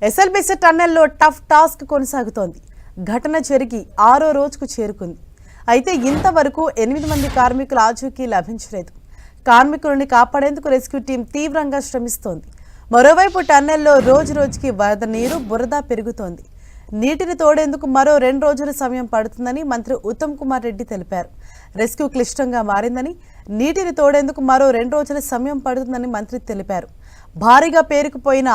SLBC టన్నెల్లో tough task కొనసాగుతోంది. ఘటన జరిగి 6వ రోజుకు చేరుకుంది. అయితే ఇంతవరకు 8 మంది కార్మికుల ఆచూకీ లభించలేదు. కార్మికులను కాపాడేందుకు రెస్క్యూ టీం తీవ్రంగా శ్రమిస్తోంది. మరోవైపు టన్నెల్లో రోజురోజుకి వరద నీరు, బురద పెరుగుతోంది. నీటిని తోడేందుకు మరో 2 రోజుల సమయం పడుతుందని మంత్రి ఉత్తమ్ కుమార్ రెడ్డి తెలిపారు. రెస్క్యూ క్లిష్టంగా మారిందని, నీటిని తోడేందుకు మరో 2 రోజుల సమయం పడుతుందని మంత్రి తెలిపారు. భారీగా పేరుకుపోయిన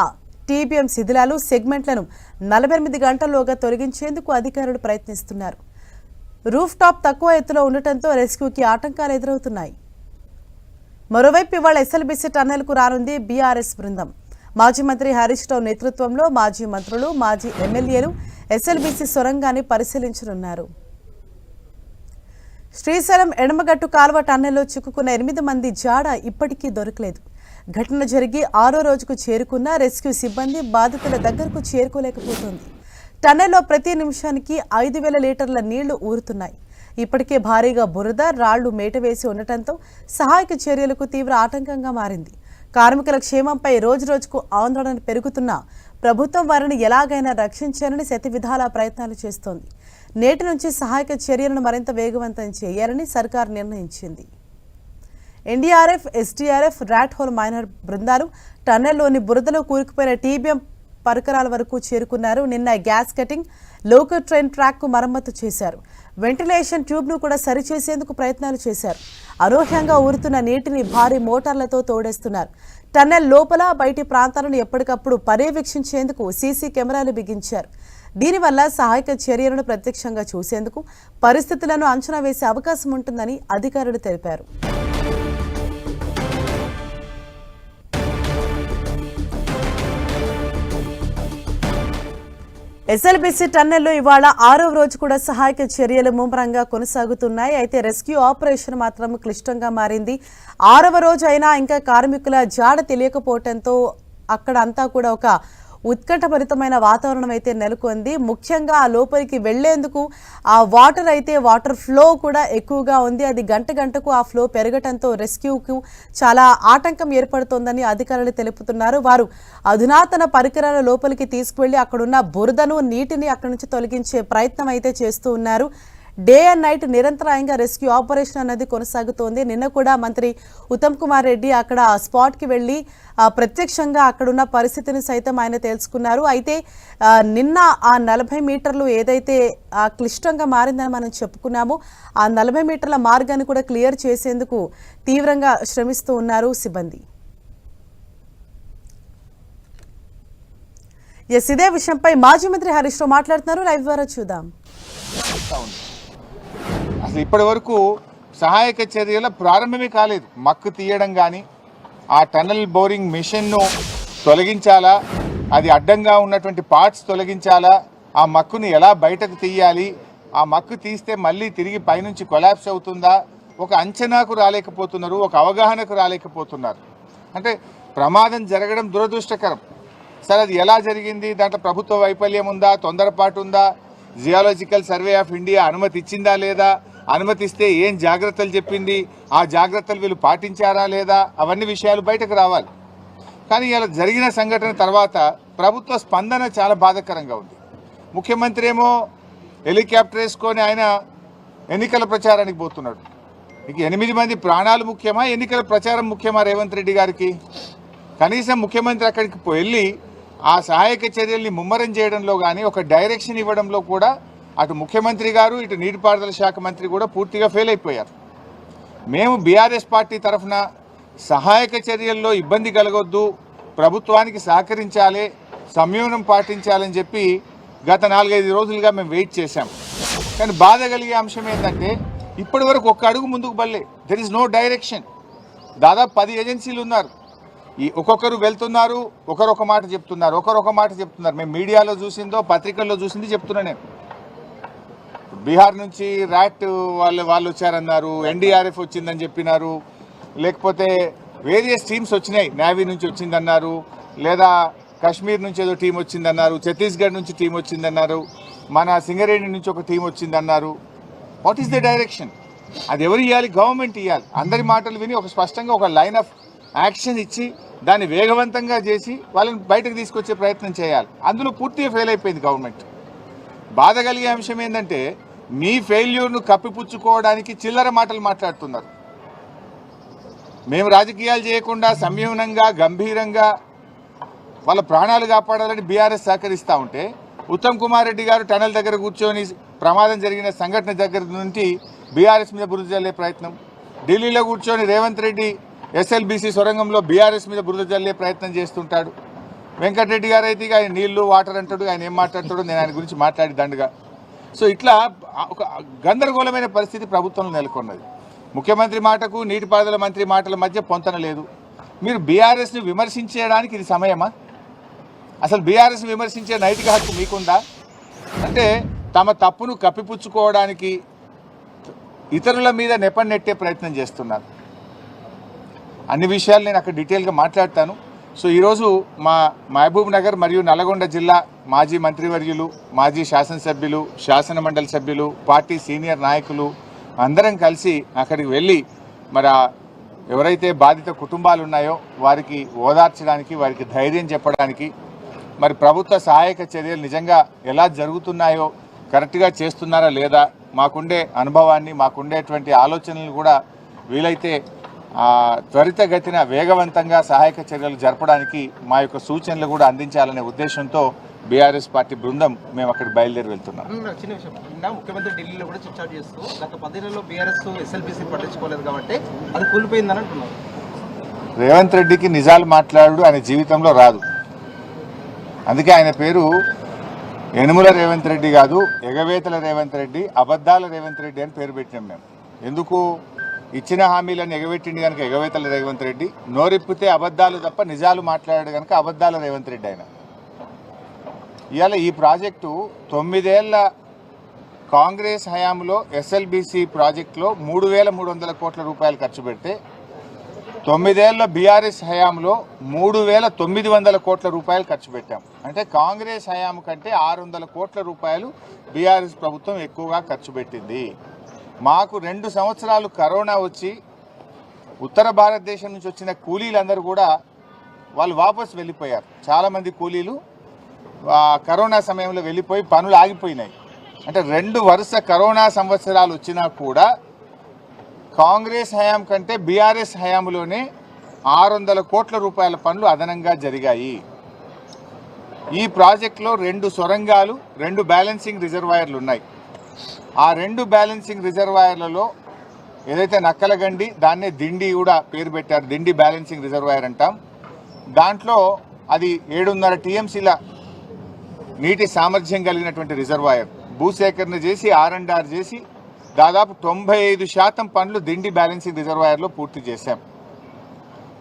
టీబీఎం శిథిలాలు, సెగ్మెంట్లను 48 గంటల్లోగా తొలగించేందుకు అధికారులు ప్రయత్నిస్తున్నారు. రూఫ్ టాప్ తక్కువ ఎత్తులో ఉండటంతో రెస్క్యూకి ఆటంకాలు ఎదురవుతున్నాయి. మరోవైపు ఇవాళ ఎస్ఎల్బీసీ టన్నెల్కు రానుంది బీఆర్ఎస్ బృందం. మాజీ మంత్రి హరీష్ రావు నేతృత్వంలో మాజీ మంత్రులు, మాజీ ఎమ్మెల్యేలు ఎస్ఎల్బీసీ సొరంగాన్ని పరిశీలించనున్నారు. శ్రీశైలం ఎడమగట్టు కాల్వ టన్నెల్లో చిక్కుకున్న 8 మంది జాడ ఇప్పటికీ దొరకలేదు. ఘటన జరిగి 6వ రోజుకు చేరుకున్న రెస్క్యూ సిబ్బంది బాధితుల దగ్గరకు చేరుకోలేకపోతుంది. టన్నెల్లో ప్రతి నిమిషానికి 5,000 లీటర్ల నీళ్లు ఊరుతున్నాయి. ఇప్పటికే భారీగా బురద, రాళ్లు మేటవేసి ఉండటంతో సహాయక చర్యలకు తీవ్ర ఆటంకంగా మారింది. కార్మికుల క్షేమంపై రోజురోజుకు ఆందోళన పెరుగుతున్నా ప్రభుత్వం వారిని ఎలాగైనా రక్షించాలని శతవిధాలా ప్రయత్నాలు చేస్తోంది. నేటి నుంచి సహాయక చర్యలను మరింత వేగవంతం చేయాలని సర్కార్ నిర్ణయించింది. NDRF, SDRF, rat hole miner బృందాలు టన్నెల్లోని బురదలో కూరుకుపోయిన టీబీఎం పరికరాల వరకు చేరుకున్నారు. నిన్న గ్యాస్ కటింగ్, లోకల్ ట్రైన్ ట్రాక్కు మరమ్మతు చేశారు. వెంటిలేషన్ ట్యూబ్ను కూడా సరిచేసేందుకు ప్రయత్నాలు చేశారు. అనూహ్యంగా ఊరుతున్న నీటిని భారీ మోటార్లతో తోడేస్తున్నారు. టన్నెల్ లోపల, బయటి ప్రాంతాలను ఎప్పటికప్పుడు పర్యవేక్షించేందుకు సీసీ కెమెరాలు బిగించారు. దీనివల్ల సహాయక చర్యలను ప్రత్యక్షంగా చూసేందుకు, పరిస్థితులను అంచనా వేసే అవకాశం ఉంటుందని అధికారులు తెలిపారు. ఎస్ఎల్బీసీ టన్నెల్లో ఇవాళ 6వ రోజు కూడా సహాయక చర్యలు ముమ్మరంగా కొనసాగుతున్నాయి. అయితే రెస్క్యూ ఆపరేషన్ మాత్రం క్లిష్టంగా మారింది. 6వ రోజు అయినా ఇంకా కార్మికుల జాడ తెలియకపోవడంతో అక్కడ అంతా కూడా ఒక ఉత్కంఠభరితమైన వాతావరణం అయితే నెలకొంది. ముఖ్యంగా ఆ లోపలికి వెళ్లేందుకు ఆ వాటర్ ఫ్లో కూడా ఎక్కువగా ఉంది. అది గంటకు ఆ ఫ్లో పెరగటంతో రెస్క్యూకు చాలా ఆటంకం ఏర్పడుతోందని అధికారులు తెలుపుతున్నారు. వారు అధునాతన పరికరాల లోపలికి తీసుకువెళ్లి అక్కడున్న బురదను, నీటిని అక్కడి నుంచి తొలగించే ప్రయత్నం అయితే చేస్తూ ఉన్నారు. డే అండ్ నైట్ నిరంతరాయంగా రెస్క్యూ ఆపరేషన్ అన్నది కొనసాగుతోంది. నిన్న కూడా మంత్రి ఉత్తమ్ కుమార్ రెడ్డి అక్కడ స్పాట్కి వెళ్ళి ప్రత్యక్షంగా అక్కడున్న పరిస్థితిని సైతం ఆయన తెలుసుకున్నారు. అయితే నిన్న ఆ 40 మీటర్లు ఏదైతే క్లిష్టంగా మారిందని మనం చెప్పుకున్నామో ఆ 40 మీటర్ల మార్గాన్ని కూడా క్లియర్ చేసేందుకు తీవ్రంగా శ్రమిస్తూ ఉన్నారు సిబ్బంది. ఇదే విషయంపై మాజీ మంత్రి హరీష్ రావు మాట్లాడుతున్నారు. లైవ్ ద్వారా చూద్దాం. అసలు ఇప్పటి వరకు సహాయక చర్యల ప్రారంభమే కాలేదు. మక్కు తీయడం కానీ, ఆ టన్నల్ బోరింగ్ మిషన్ను తొలగించాలా, అది అడ్డంగా ఉన్నటువంటి పార్ట్స్ తొలగించాలా, ఆ మక్కుని ఎలా బయటకు తీయాలి, ఆ మక్కు తీస్తే మళ్ళీ తిరిగి పైనుంచి కొలాప్స్ అవుతుందా, ఒక అంచనాకు రాలేకపోతున్నారు, ఒక అవగాహనకు రాలేకపోతున్నారు. అంటే ప్రమాదం జరగడం దురదృష్టకరం. సరే, అది ఎలా జరిగింది, దాంట్లో ప్రభుత్వ వైఫల్యం ఉందా, తొందరపాటు ఉందా, జియాలజికల్ సర్వే ఆఫ్ ఇండియా అనుమతి ఇచ్చిందా లేదా, అనుమతిస్తే ఏం జాగ్రత్తలు చెప్పింది, ఆ జాగ్రత్తలు వీళ్ళు పాటించారా లేదా, అవన్నీ విషయాలు బయటకు రావాలి. కానీ ఇలా జరిగిన సంఘటన తర్వాత ప్రభుత్వ స్పందన చాలా బాధాకరంగా ఉంది. ముఖ్యమంత్రి ఏమో హెలికాప్టర్ వేసుకొని ఆయన ఎన్నికల ప్రచారానికి పోతున్నాడు. ఇక 8 మంది ప్రాణాలు ముఖ్యమా, ఎన్నికల ప్రచారం ముఖ్యమా రేవంత్ రెడ్డి గారికి? కనీసం ముఖ్యమంత్రి అక్కడికి వెళ్ళి ఆ సహాయక చర్యల్ని ముమ్మరం చేయడంలో కానీ, ఒక డైరెక్షన్ ఇవ్వడంలో కూడా అటు ముఖ్యమంత్రి గారు, ఇటు నీటిపారుదల శాఖ మంత్రి కూడా పూర్తిగా ఫెయిల్ అయిపోయారు. మేము బీఆర్ఎస్ పార్టీ తరఫున సహాయక చర్యల్లో ఇబ్బంది కలగొద్దు, ప్రభుత్వానికి సహకరించాలి, సంయమనం పాటించాలని చెప్పి గత 4-5 రోజులుగా మేము వెయిట్ చేశాం. కానీ బాధ కలిగే అంశం ఏంటంటే ఇప్పటి వరకు ఒక్క అడుగు ముందుకు బల్లే. There is no direction. దాదాపు 10 ఏజెన్సీలు ఉన్నారు. ఈ ఒక్కొక్కరు వెళ్తున్నారు, ఒకరొక మాట చెప్తున్నారు. మేము మీడియాలో చూసిందో, పత్రికల్లో చూసింది చెప్తున్నా. నేను బీహార్ నుంచి ర్యాట్ వాళ్ళు వచ్చారన్నారు, ఎన్డీఆర్ఎఫ్ వచ్చిందని చెప్పినారు, లేకపోతే వేరియస్ టీమ్స్ వచ్చినాయి, నేవీ నుంచి వచ్చిందన్నారు, లేదా కాశ్మీర్ నుంచి ఏదో టీం వచ్చిందన్నారు, ఛత్తీస్గఢ్ నుంచి టీం వచ్చిందన్నారు, మన సింగరేణి నుంచి ఒక టీం వచ్చిందన్నారు. What is the direction? అది ఎవరు ఇవ్వాలి? గవర్నమెంట్ ఇవ్వాలి. అందరి మాటలు విని ఒక స్పష్టంగా ఒక లైన్ ఆఫ్ యాక్షన్ ఇచ్చి దాన్ని వేగవంతంగా చేసి వాళ్ళని బయటకు తీసుకొచ్చే ప్రయత్నం చేయాలి. అందులో పూర్తిగా ఫెయిల్ అయిపోయింది గవర్నమెంట్. బాధ కలిగే అంశం ఏంటంటే మీ ఫెయిల్యూర్ను కప్పిపుచ్చుకోవడానికి చిల్లర మాటలు మాట్లాడుతున్నారు. మేము రాజకీయాలు చేయకుండా సంయమనంగా గంభీరంగా వాళ్ళ ప్రాణాలు కాపాడాలని బీఆర్ఎస్ సహకరిస్తూ ఉంటే ఉత్తమ్ కుమార్ రెడ్డి గారు టనల్ దగ్గర కూర్చొని ప్రమాదం జరిగిన సంఘటన దగ్గర నుండి బీఆర్ఎస్ మీద బురద జల్లే ప్రయత్నం, ఢిల్లీలో కూర్చొని రేవంత్ రెడ్డి ఎస్ఎల్బీసీ సొరంగంలో బీఆర్ఎస్ మీద బురద జల్లే ప్రయత్నం చేస్తుంటాడు. వెంకటరెడ్డి గారు అయితే ఆయన నీళ్లు వాటర్ అంటాడు, ఆయన ఏం మాట్లాడతాడో నేను ఆయన గురించి మాట్లాడి దండగా. సో ఇట్లా ఒక గందరగోళమైన పరిస్థితి ప్రభుత్వంలో నెలకొన్నది. ముఖ్యమంత్రి మాటకు నీటిపారుదల మంత్రి మాటల మధ్య పొంతన లేదు. మీరు బీఆర్ఎస్ని విమర్శించడానికి ఇది సమయమా? అసలు బీఆర్ఎస్ని విమర్శించే నైతిక హక్కు మీకుందా? అంటే తమ తప్పును కప్పిపుచ్చుకోవడానికి ఇతరుల మీద నెట్టే ప్రయత్నం చేస్తున్నారు. అన్ని విషయాలు నేను అక్కడ డీటెయిల్గా మాట్లాడతాను. సో ఈరోజు మా మహబూబ్ నగర్ మరియు నల్గొండ జిల్లా మాజీ మంత్రివర్యులు, మాజీ శాసనసభ్యులు, శాసనమండలి సభ్యులు, పార్టీ సీనియర్ నాయకులు అందరం కలిసి అక్కడికి వెళ్ళి మరి ఎవరైతే బాధిత కుటుంబాలు ఉన్నాయో వారికి ఓదార్చడానికి, వారికి ధైర్యం చెప్పడానికి, మరి ప్రభుత్వ సహాయక చర్యలు నిజంగా ఎలా జరుగుతున్నాయో కరెక్ట్గా చేస్తున్నారా లేదా, మాకుండే అనుభవాన్ని, మాకుండేటువంటి ఆలోచనలు కూడా వీలైతే త్వరితగతిన వేగవంతంగా సహాయక చర్యలు జరపడానికి మా యొక్క సూచనలు కూడా అందించాలనే ఉద్దేశంతో బీఆర్ఎస్ పార్టీ బృందం మేము అక్కడికి బయలుదేరి వెళ్తున్నాం. చిన్న విషయం, ముఖ్యమంత్రి ఢిల్లీలో కూడా చర్చ చేస్తూ గత 10 నెలల్లో బీఆర్ఎస్ ఎస్ఎల్బీసీ పట్టించుకోలేదు కాబట్టి అది కూలిపోయిందని అంటున్నారు. రేవంత్ రెడ్డికి నిజాలు మాట్లాడు ఆయన జీవితంలో రాదు. అందుకే ఆయన పేరు యనుమల రేవంత్ రెడ్డి కాదు, ఎగవేతల రేవంత్ రెడ్డి, అబద్ధాల రేవంత్ రెడ్డి అని పేరు పెట్టినాం మేము. ఎందుకు? ఇచ్చిన హామీలను ఎగవేట్టిండి కనుక ఎగవేతల రేవంత్ రెడ్డి, నోరిప్పితే అబద్ధాలు తప్ప నిజాలు మాట్లాడాడు కనుక అబద్ధాల రేవంత్ రెడ్డి ఆయన. ఇవాళ ఈ ప్రాజెక్టు 9 ఏళ్ల కాంగ్రెస్ హయాంలో ఎస్ఎల్బీసీ ప్రాజెక్టులో 3,300 కోట్ల రూపాయలు ఖర్చు పెడితే 9 ఏళ్ల బీఆర్ఎస్ హయాంలో 3,900 కోట్ల రూపాయలు ఖర్చు పెట్టాం. అంటే కాంగ్రెస్ హయాం కంటే 600 కోట్ల రూపాయలు బీఆర్ఎస్ ప్రభుత్వం ఎక్కువగా ఖర్చు పెట్టింది. మాకు 2 సంవత్సరాలు కరోనా వచ్చి ఉత్తర భారతదేశం నుంచి వచ్చిన కూలీలందరూ కూడా వాళ్ళు వాపసు వెళ్ళిపోయారు. చాలామంది కూలీలు కరోనా సమయంలో వెళ్ళిపోయి పనులు ఆగిపోయినాయి. అంటే 2 వరుస కరోనా సంవత్సరాలు వచ్చినా కూడా కాంగ్రెస్ హయాం కంటే బీఆర్ఎస్ హయాంలోనే 600 కోట్ల రూపాయల పనులు అదనంగా జరిగాయి. ఈ ప్రాజెక్టులో 2 సొరంగాలు, 2 బ్యాలెన్సింగ్ రిజర్వాయర్లు ఉన్నాయి. ఆ 2 బ్యాలెన్సింగ్ రిజర్వాయర్లలో ఏదైతే నక్కలగండి, దాన్నే దిండి కూడా పేరు పెట్టారు, దిండి బ్యాలెన్సింగ్ రిజర్వాయర్ అంటాం. దాంట్లో అది 7.5 టీఎంసీల నీటి సామర్థ్యం కలిగినటువంటి రిజర్వాయర్. భూసేకరణ చేసి R&R చేసి దాదాపు 95% పనులు దిండి బ్యాలెన్సింగ్ రిజర్వాయర్లో పూర్తి చేశాం.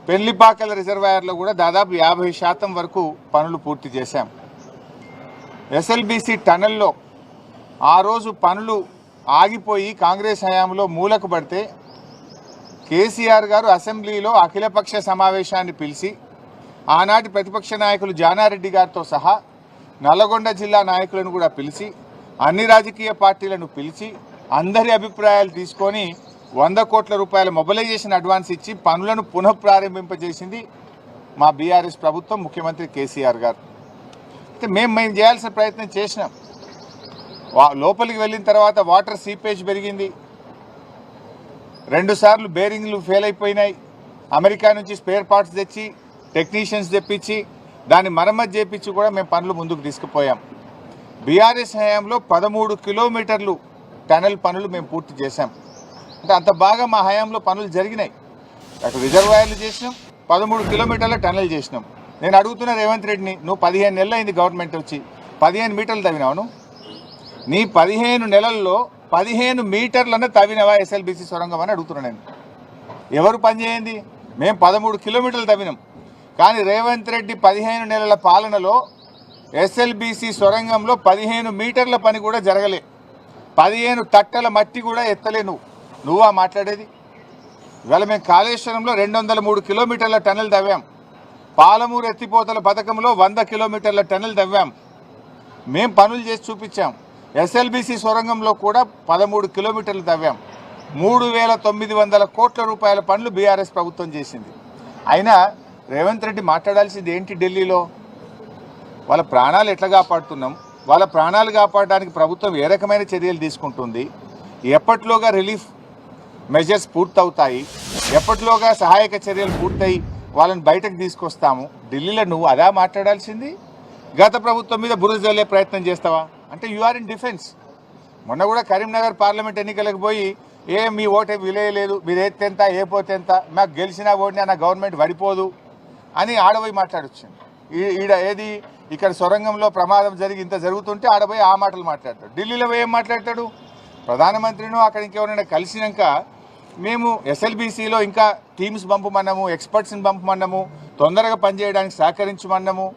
పెళ్లిపాకల రిజర్వాయర్లో కూడా దాదాపు 50% వరకు పనులు పూర్తి చేశాం. ఎస్ఎల్బీసీ టనల్లో ఆ రోజు పనులు ఆగిపోయి కాంగ్రెస్ హయాంలో మూలకు పడితే కేసీఆర్ గారు అసెంబ్లీలో అఖిలపక్ష సమావేశాన్ని పిలిచి ఆనాటి ప్రతిపక్ష నాయకులు జానారెడ్డి గారితో సహా నల్గొండ జిల్లా నాయకులను కూడా పిలిచి అన్ని రాజకీయ పార్టీలను పిలిచి అందరి అభిప్రాయాలు తీసుకొని 100 కోట్ల రూపాయల మొబిలైజేషన్ అడ్వాన్స్ ఇచ్చి పనులను పునఃప్రారంభింపజేసింది మా బీఆర్ఎస్ ప్రభుత్వం, ముఖ్యమంత్రి కేసీఆర్ గారు. అయితే మేము చేయాల్సిన ప్రయత్నం చేసినాం. లోపలికి వెళ్ళిన తర్వాత వాటర్ సీపేజ్ పెరిగింది, 2 సార్లు బేరింగ్లు ఫెయిల్ అయిపోయినాయి. అమెరికా నుంచి స్పేర్ పార్ట్స్ తెచ్చి టెక్నీషియన్స్ తెప్పించి దాన్ని మరమ్మతు చేయించి కూడా మేము పనులు ముందుకు తీసుకుపోయాం. బీఆర్ఎస్ హయాంలో 13 కిలోమీటర్లు టనల్ పనులు మేము పూర్తి చేశాం. అంటే అంత బాగా మా హయాంలో పనులు జరిగినాయి. అటు రిజర్వాయర్లు చేసినాం, 13 కిలోమీటర్ల టనల్ చేసినాం. నేను అడుగుతున్న రేవంత్ రెడ్డిని, నువ్వు 15 నెలలు అయింది గవర్నమెంట్ వచ్చి, 15 మీటర్లు తవ్వినావు. నీ 15 నెలల్లో 15 మీటర్లను తవ్వినవా ఎస్ఎల్బీసీ సొరంగం అని అడుగుతున్నా నేను. ఎవరు పనిచేయండి? మేము 13 కిలోమీటర్లు తవ్వినాం. కానీ రేవంత్ రెడ్డి 15 నెలల పాలనలో ఎస్ఎల్బీసీ సొరంగంలో 15 మీటర్ల పని కూడా జరగలే. 15 తట్టల మట్టి కూడా ఎత్తలే. నువ్వా మాట్లాడేది? ఇవాళ మేము కాళేశ్వరంలో 203 కిలోమీటర్ల టన్నెల్ తవ్వాం. పాలమూరు ఎత్తిపోతల పథకంలో 100 కిలోమీటర్ల టన్నెల్ తవ్వాం. మేము పనులు చేసి చూపించాం. ఎస్ఎల్బీసీ సొరంగంలో కూడా 13 కిలోమీటర్లు తవ్వాం. 3,900 కోట్ల రూపాయల పనులు బీఆర్ఎస్ ప్రభుత్వం చేసింది. అయినా రేవంత్ రెడ్డి మాట్లాడాల్సింది ఏంటి? ఢిల్లీలో వాళ్ళ ప్రాణాలు ఎట్లా కాపాడుతున్నాం, వాళ్ళ ప్రాణాలు కాపాడడానికి ప్రభుత్వం ఏ రకమైన చర్యలు తీసుకుంటుంది, ఎప్పటిలోగా రిలీఫ్ మెజర్స్ పూర్తవుతాయి, ఎప్పటిలోగా సహాయక చర్యలు పూర్తయి వాళ్ళని బయటకు తీసుకొస్తాము. ఢిల్లీలో నువ్వు అదా మాట్లాడాల్సింది? గత ప్రభుత్వం మీద బురద జల్లే ప్రయత్నం చేస్తావా? అంటే యు ఆర్ ఇన్ డిఫెన్స్. మొన్న కూడా కరీంనగర్ పార్లమెంట్ ఎన్నికలకు పోయి మీ ఓటే విలేయలేదు, మీరు ఏతెంత ఏ పోతెంత, మాకు గెలిచినా ఓడినా నా గవర్నమెంట్ పడిపోదు అని ఆడపోయి మాట్లాడొచ్చింది. ఈడ ఏది ఇక్కడ సొరంగంలో ప్రమాదం జరిగి ఇంత జరుగుతుంటే ఆడపోయి ఆ మాటలు మాట్లాడతాడు. ఢిల్లీలో ఏం మాట్లాడతాడు? ప్రధానమంత్రిను అక్కడ ఇంకెవరైనా కలిసినాక మేము ఎస్ఎల్బీసీలో ఇంకా టీమ్స్ పంపమన్నాము, ఎక్స్పర్ట్స్ని పంపమన్నాము, తొందరగా పనిచేయడానికి సహకరించమన్నాము,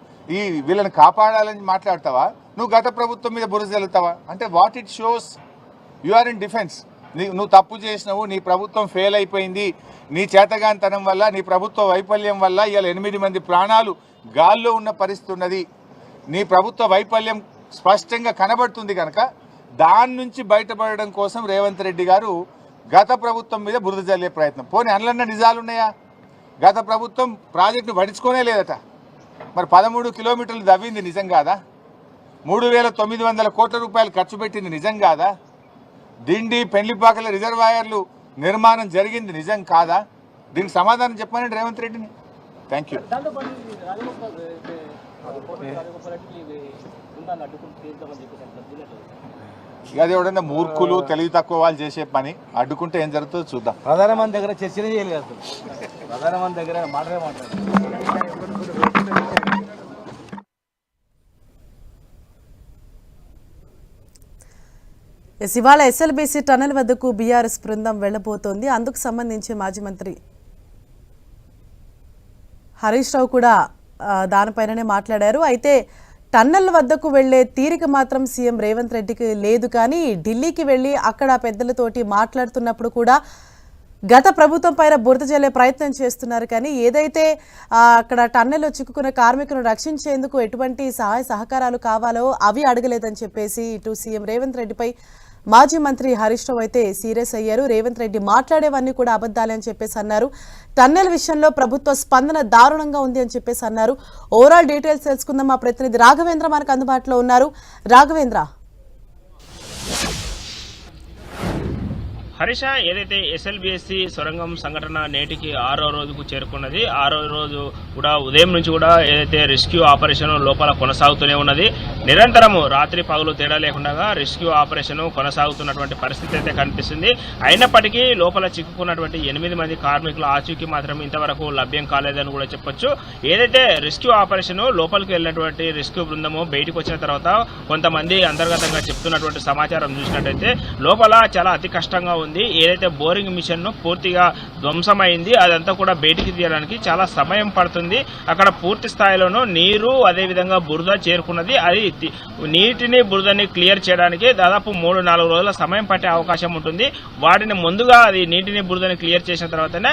వీళ్ళని కాపాడాలని మాట్లాడతావా? నువ్వు గత ప్రభుత్వం మీద బురద జల్లుతావా? అంటే what it shows you are in defence. నువ్వు తప్పు చేసినావు, నీ ప్రభుత్వం ఫెయిల్ అయిపోయింది, నీ చేతగానితనం వల్ల, నీ ప్రభుత్వ వైఫల్యం వల్ల ఇవాళ 8 మంది ప్రాణాలు గాల్లో ఉన్న పరిస్థితి ఉన్నది. నీ ప్రభుత్వ వైఫల్యం స్పష్టంగా కనబడుతుంది కనుక దాని నుంచి బయటపడడం కోసం రేవంత్ రెడ్డి గారు గత ప్రభుత్వం మీద బురద జల్లే ప్రయత్నం. పోనీ అందులో నిజాలున్నాయా? గత ప్రభుత్వం ప్రాజెక్టును పడించుకోనే లేదట. మరి 13 కిలోమీటర్లు దవ్వింది నిజం కాదా? 3,900 కోట్ల రూపాయలు ఖర్చు పెట్టింది నిజం కాదా? దిండి పెండ్లిపాకల రిజర్వాయర్లు నిర్మాణం జరిగింది నిజం కాదా? దీనికి సమాధానం చెప్పమని రేవంత్ రెడ్డిని. Thank you. అది ఎవడన్నా మూర్ఖులు తెలివి తక్కువ వాళ్ళు చేసే పని. అడ్డుకుంటే ఏం జరుగుతుందో చూద్దాం. ప్రధానమంత్రి దగ్గర చర్చనే చేయలేదు, ప్రధానమంత్రి దగ్గర మాట్లాడారు. ఇవాళ ఎస్ఎల్బీసీ టన్నెల్ వద్దకు బీఆర్ఎస్ బృందం వెళ్లబోతోంది. అందుకు సంబంధించి మాజీ మంత్రి హరీష్ రావు కూడా దానిపైననే మాట్లాడారు. అయితే టన్నెల్ వద్దకు వెళ్లే తీరిక మాత్రం సీఎం రేవంత్ రెడ్డికి లేదు. కానీ ఢిల్లీకి వెళ్లి అక్కడ పెద్దలతోటి మాట్లాడుతున్నప్పుడు కూడా గత ప్రభుత్వం పైన బురద జల్లే ప్రయత్నం చేస్తున్నారు. కానీ ఏదైతే అక్కడ టన్నెల్లో చిక్కుకున్న కార్మికులను రక్షించేందుకు ఎటువంటి సహాయ సహకారాలు కావాలో అవి అడగలేదని చెప్పేసి ఇటు సీఎం రేవంత్ రెడ్డిపై మాజీ మంత్రి హరీష్ రావు అయితే సీరియస్ అయ్యారు. రేవంత్ రెడ్డి మాట్లాడేవన్నీ కూడా అబద్ధాలే అని చెప్పేసి అన్నారు. టన్నెల్ విషయంలో ప్రభుత్వ స్పందన దారుణంగా ఉంది అని చెప్పేసి అన్నారు. ఓవరాల్ డీటెయిల్స్ తెలుసుకుందాం. మా ప్రతినిధి రాఘవేంద్ర మనకు అందుబాటులో ఉన్నారు. రాఘవేంద్ర, హరీష, ఏదైతే ఎస్ఎల్బీఎస్సీ సొరంగం సంఘటన నేటికి 6వ రోజుకు చేరుకున్నది. 6వ రోజు కూడా ఉదయం నుంచి కూడా ఏదైతే రెస్క్యూ ఆపరేషన్ లోపల కొనసాగుతూనే ఉన్నది. నిరంతరము రాత్రి పగలు తేడా లేకుండా రెస్క్యూ ఆపరేషన్ కొనసాగుతున్నటువంటి పరిస్థితి అయితే కనిపిస్తుంది. అయినప్పటికీ లోపల చిక్కుకున్నటువంటి 8 మంది కార్మికుల ఆచూకీ మాత్రం ఇంతవరకు లభ్యం కాలేదని కూడా చెప్పొచ్చు. ఏదైతే రెస్క్యూ ఆపరేషన్ లోపలికి వెళ్ళినటువంటి రెస్క్యూ బృందము బయటకు వచ్చిన తర్వాత కొంతమంది అంతర్గతంగా చెప్తున్నటువంటి సమాచారం చూసినట్టయితే లోపల చాలా అతి కష్టంగా ఉంది. ఏదైతే బోరింగ్ మిషన్ పూర్తిగా ధ్వంసమైంది, అదంతా కూడా బయటికి తీయడానికి చాలా సమయం పడుతుంది. అక్కడ పూర్తి స్థాయిలోనూ నీరు అదేవిధంగా బురద చేరుకున్నది. అది నీటిని బురదని క్లియర్ చేయడానికి దాదాపు 3-4 రోజుల సమయం పట్టే అవకాశం ఉంటుంది. వాటిని ముందుగా అది నీటిని బురదని క్లియర్ చేసిన తర్వాతనే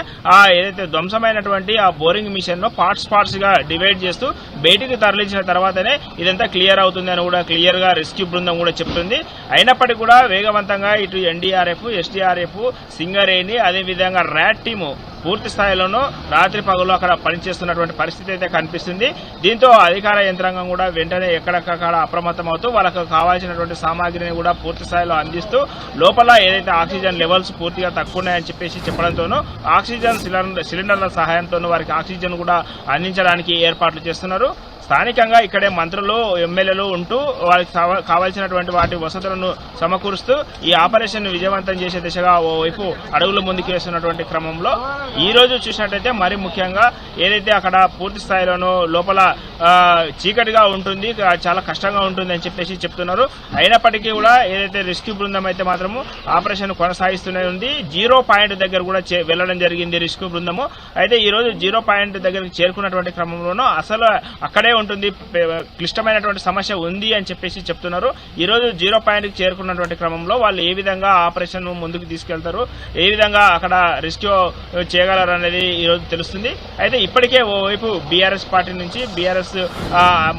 ఏదైతే ధ్వంసమైనటువంటి ఆ బోరింగ్ మిషన్ ను పార్ట్స్ గా డివైడ్ చేస్తూ బయటికి తరలించిన తర్వాతనే ఇదంతా క్లియర్ అవుతుంది అని కూడా క్లియర్ గా రెస్క్యూ బృందం కూడా చెప్తుంది. అయినప్పటికీ కూడా వేగవంతంగా ఇటు ఎన్డీఆర్ఎఫ్, ఎస్డీఆర్ఎఫ్, సింగరేణి అదేవిధంగా ర్యాట్ టీము పూర్తి స్థాయిలోనూ రాత్రి పగలు అక్కడ పనిచేస్తున్నటువంటి పరిస్థితి అయితే కనిపిస్తుంది. దీంతో అధికార యంత్రాంగం కూడా వెంటనే ఎక్కడికక్కడ అప్రమత్తం అవుతూ వాళ్ళకు కావాల్సినటువంటి సామాగ్రిని కూడా పూర్తి స్థాయిలో అందిస్తూ లోపల ఏదైతే ఆక్సిజన్ లెవెల్స్ పూర్తిగా తక్కువ ఉన్నాయని చెప్పేసి చెప్పడంతోనూ ఆక్సిజన్ సిలిండర్ల సహాయంతోనూ వారికి ఆక్సిజన్ కూడా అందించడానికి ఏర్పాట్లు చేస్తున్నారు. స్థానికంగా ఇక్కడే మంత్రులు, ఎమ్మెల్యేలు ఉంటూ వారికి కావాల్సినటువంటి వాటి వసతులను సమకూరుస్తూ ఈ ఆపరేషన్ విజయవంతం చేసే దిశగా ఓవైపు అడుగులు ముందుకు వేస్తున్నటువంటి క్రమంలో ఈ రోజు చూసినట్టయితే మరి ముఖ్యంగా ఏదైతే అక్కడ పూర్తి స్థాయిలోనూ లోపల చీకటిగా ఉంటుంది, చాలా కష్టంగా ఉంటుంది అని చెప్పేసి చెప్తున్నారు. అయినప్పటికీ కూడా ఏదైతే రెస్క్యూ బృందం అయితే మాత్రము ఆపరేషన్ కొనసాగిస్తూనే ఉంది. 0 పాయింట్ దగ్గర కూడా వెళ్లడం జరిగింది రెస్క్యూ బృందము. అయితే ఈ రోజు 0 పాయింట్ దగ్గరికి చేరుకున్నటువంటి క్రమంలోనూ అసలు అక్కడే ఉంటుంది, క్లిష్టమైనటువంటి సమస్య ఉంది అని చెప్పేసి చెప్తున్నారు. ఈ రోజు 0 పాయింట్కి చేరుకున్నటువంటి క్రమంలో వాళ్ళు ఏ విధంగా ఆపరేషన్ ముందుకు తీసుకెళ్తారు, ఏ విధంగా అక్కడ రెస్క్యూ చేయగలరు అనేది ఈ రోజు తెలుస్తుంది. అయితే ఇప్పటికే ఓవైపు బీఆర్ఎస్ పార్టీ నుంచి బీఆర్ఎస్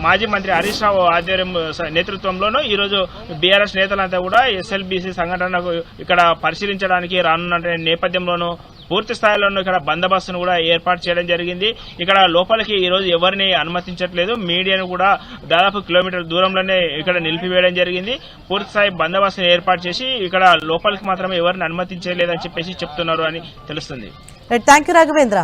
మాజీ మంత్రి హరీష్ రావు ఆధ్వర్యం నేతృత్వంలోనూ ఈ రోజు బీఆర్ఎస్ నేతలంతా కూడా ఎస్ఎల్బీసీ సంఘటనకు ఇక్కడ పరిశీలించడానికి రానున్న నేపథ్యంలోనూ పూర్తి స్థాయిలో ఇక్కడ బందోబస్తును కూడా ఏర్పాటు చేయడం జరిగింది. ఇక్కడ లోపలికి ఈ రోజు ఎవరిని అనుమతించట్లేదు. మీడియాను కూడా దాదాపు కిలోమీటర్ దూరంలోనే ఇక్కడ నిలిపివేయడం జరిగింది. పూర్తి స్థాయి బందోబస్తును ఏర్పాటు చేసి ఇక్కడ లోపలికి మాత్రమే ఎవరిని అనుమతించలేదని చెప్పేసి చెప్తున్నారు అని తెలుస్తుంది. Thank you Raghavendra.